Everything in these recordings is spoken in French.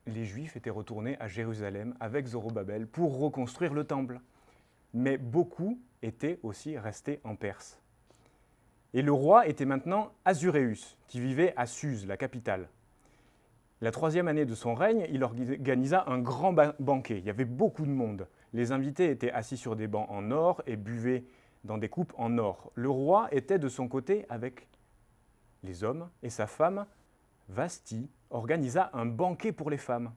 les Juifs étaient retournés à Jérusalem avec Zorobabel pour reconstruire le temple. Mais beaucoup étaient aussi restés en Perse. Et le roi était maintenant Assuérus, qui vivait à Suse, la capitale. La 3e année de son règne, il organisa un grand banquet. Il y avait beaucoup de monde. Les invités étaient assis sur des bancs en or et buvaient dans des coupes en or. Le roi était de son côté avec les hommes et sa femme, Vasthi, organisa un banquet pour les femmes.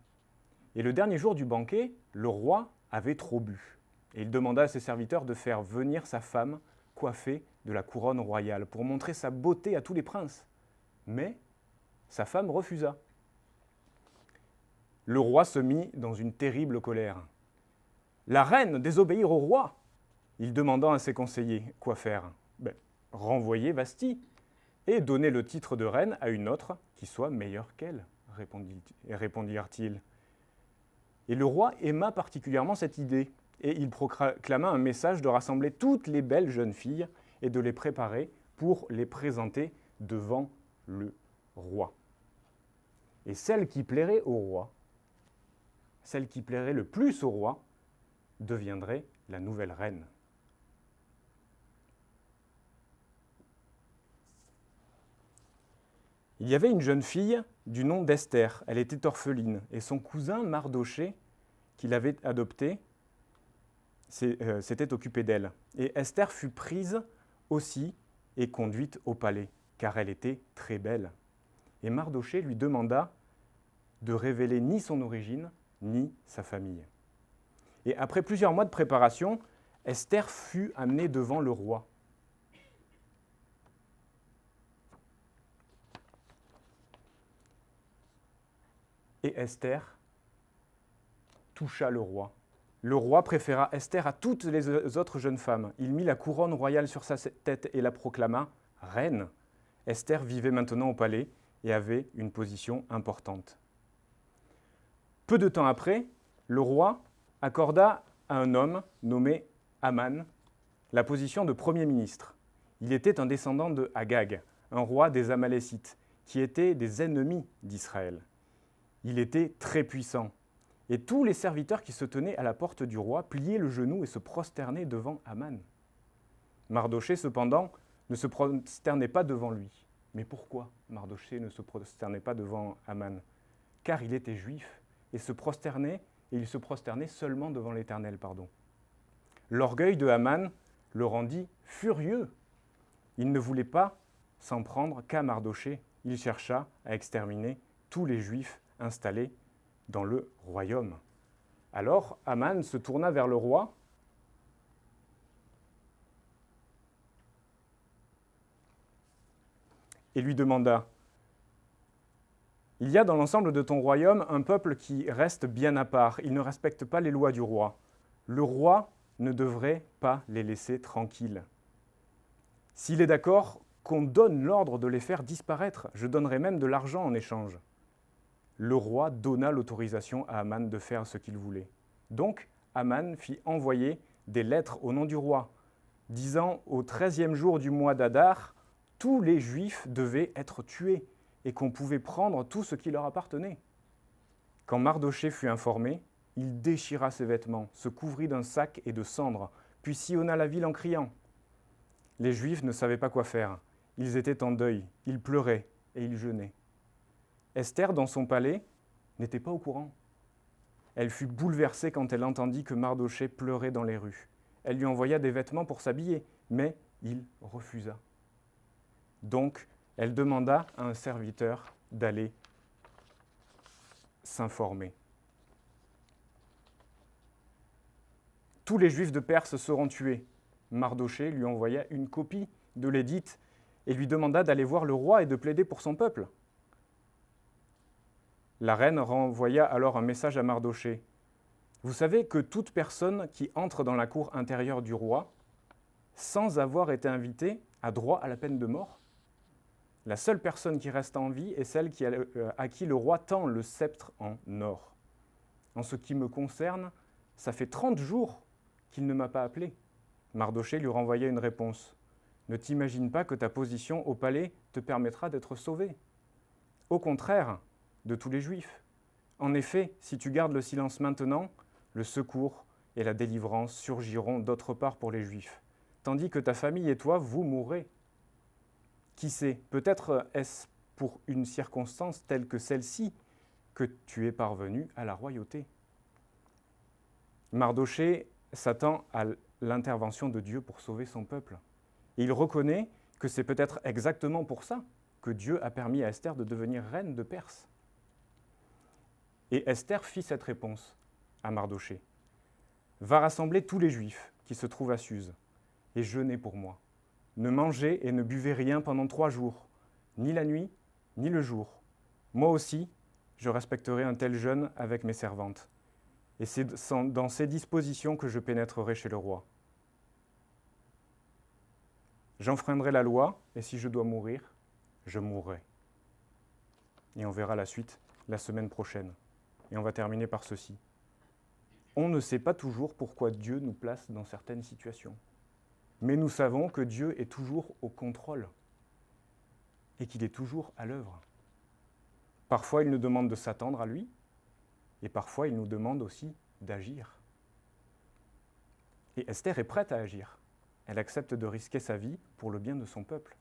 Et le dernier jour du banquet, le roi avait trop bu. Et il demanda à ses serviteurs de faire venir sa femme coiffée de la couronne royale pour montrer sa beauté à tous les princes. Mais sa femme refusa. Le roi se mit dans une terrible colère. La reine désobéir au roi. Il demanda à ses conseillers quoi faire. Renvoyer Vasthi et donner le titre de reine à une autre qui soit meilleure qu'elle, répondirent-ils. Et le roi aima particulièrement cette idée, et il proclama un message de rassembler toutes les belles jeunes filles et de les préparer pour les présenter devant le roi. Et celle qui plairait au roi, celle qui plairait le plus au roi, deviendrait la nouvelle reine. Il y avait une jeune fille du nom d'Esther. Elle était orpheline. Et son cousin Mardoché, qui l'avait adoptée, s'était occupé d'elle. Et Esther fut prise aussi et conduite au palais, car elle était très belle. Et Mardoché lui demanda de révéler ni son origine, ni sa famille. Et après plusieurs mois de préparation, Esther fut amenée devant le roi. Et Esther toucha le roi. Le roi préféra Esther à toutes les autres jeunes femmes. Il mit la couronne royale sur sa tête et la proclama reine. Esther vivait maintenant au palais et avait une position importante. Peu de temps après, le roi accorda à un homme nommé Aman la position de premier ministre. Il était un descendant de Agag, un roi des Amalécites, qui étaient des ennemis d'Israël. Il était très puissant. Et tous les serviteurs qui se tenaient à la porte du roi pliaient le genou et se prosternaient devant Aman. Mardoché, cependant, ne se prosternait pas devant lui. Mais pourquoi Mardoché ne se prosternait pas devant Aman? Car il était juif et il se prosternait seulement devant l'Éternel. L'orgueil de Aman le rendit furieux. Il ne voulait pas s'en prendre qu'à Mardoché. Il chercha à exterminer tous les Juifs installés dans le royaume. Alors Aman se tourna vers le roi et lui demanda « Il y a dans l'ensemble de ton royaume un peuple qui reste bien à part. Il ne respecte pas les lois du roi. Le roi ne devrait pas les laisser tranquilles. S'il est d'accord qu'on donne l'ordre de les faire disparaître, je donnerai même de l'argent en échange. » Le roi donna l'autorisation à Aman de faire ce qu'il voulait. Donc, Aman fit envoyer des lettres au nom du roi, disant au 13e jour du mois d'Adar, tous les Juifs devaient être tués et qu'on pouvait prendre tout ce qui leur appartenait. Quand Mardoché fut informé, il déchira ses vêtements, se couvrit d'un sac et de cendres, puis sillonna la ville en criant. Les Juifs ne savaient pas quoi faire. Ils étaient en deuil, ils pleuraient et ils jeûnaient. Esther, dans son palais, n'était pas au courant. Elle fut bouleversée quand elle entendit que Mardoché pleurait dans les rues. Elle lui envoya des vêtements pour s'habiller, mais il refusa. Donc, elle demanda à un serviteur d'aller s'informer. Tous les Juifs de Perse seront tués. Mardoché lui envoya une copie de l'édit et lui demanda d'aller voir le roi et de plaider pour son peuple. La reine renvoya alors un message à Mardoché. « Vous savez que toute personne qui entre dans la cour intérieure du roi, sans avoir été invitée, a droit à la peine de mort. La seule personne qui reste en vie est celle à qui le roi tend le sceptre en or. En ce qui me concerne, ça fait 30 jours qu'il ne m'a pas appelé. » Mardoché lui renvoya une réponse. « Ne t'imagine pas que ta position au palais te permettra d'être sauvé. Au contraire, de tous les Juifs. En effet, si tu gardes le silence maintenant, le secours et la délivrance surgiront d'autre part pour les Juifs, tandis que ta famille et toi, vous mourrez. Qui sait, peut-être est-ce pour une circonstance telle que celle-ci que tu es parvenu à la royauté. » Mardochée s'attend à l'intervention de Dieu pour sauver son peuple. Et il reconnaît que c'est peut-être exactement pour ça que Dieu a permis à Esther de devenir reine de Perse. Et Esther fit cette réponse à Mardochée. « Va rassembler tous les Juifs qui se trouvent à Suse, et jeûnez pour moi. Ne mangez et ne buvez rien pendant 3 jours, ni la nuit, ni le jour. Moi aussi, je respecterai un tel jeûne avec mes servantes. Et c'est dans ces dispositions que je pénétrerai chez le roi. J'enfreindrai la loi, et si je dois mourir, je mourrai. » Et on verra la suite la semaine prochaine. Et on va terminer par ceci. On ne sait pas toujours pourquoi Dieu nous place dans certaines situations. Mais nous savons que Dieu est toujours au contrôle et qu'il est toujours à l'œuvre. Parfois, il nous demande de s'attendre à lui, et parfois, il nous demande aussi d'agir. Et Esther est prête à agir. Elle accepte de risquer sa vie pour le bien de son peuple.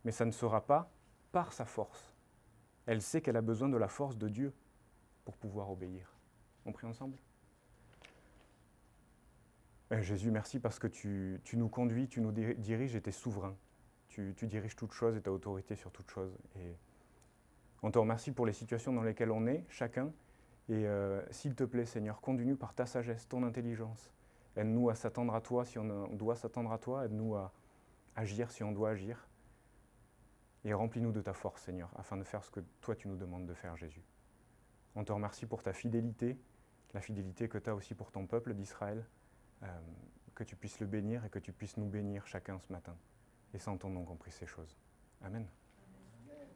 Mais ça ne sera pas par sa force. Elle sait qu'elle a besoin de la force de Dieu pour pouvoir obéir. On prie ensemble ? Jésus, merci parce que tu nous conduis, tu nous diriges et tu es souverain. Tu diriges toutes choses et tu as autorité sur toutes choses. Et on te remercie pour les situations dans lesquelles on est, chacun. Et s'il te plaît, Seigneur, conduis-nous par ta sagesse, ton intelligence. Aide-nous à s'attendre à toi si on doit s'attendre à toi. Aide-nous à agir si on doit agir. Et remplis-nous de ta force, Seigneur, afin de faire ce que toi tu nous demandes de faire, Jésus. On te remercie pour ta fidélité, la fidélité que tu as aussi pour ton peuple d'Israël. Que tu puisses le bénir et que tu puisses nous bénir chacun ce matin. Et c'est en ton nom qu'on prie ces choses. Amen.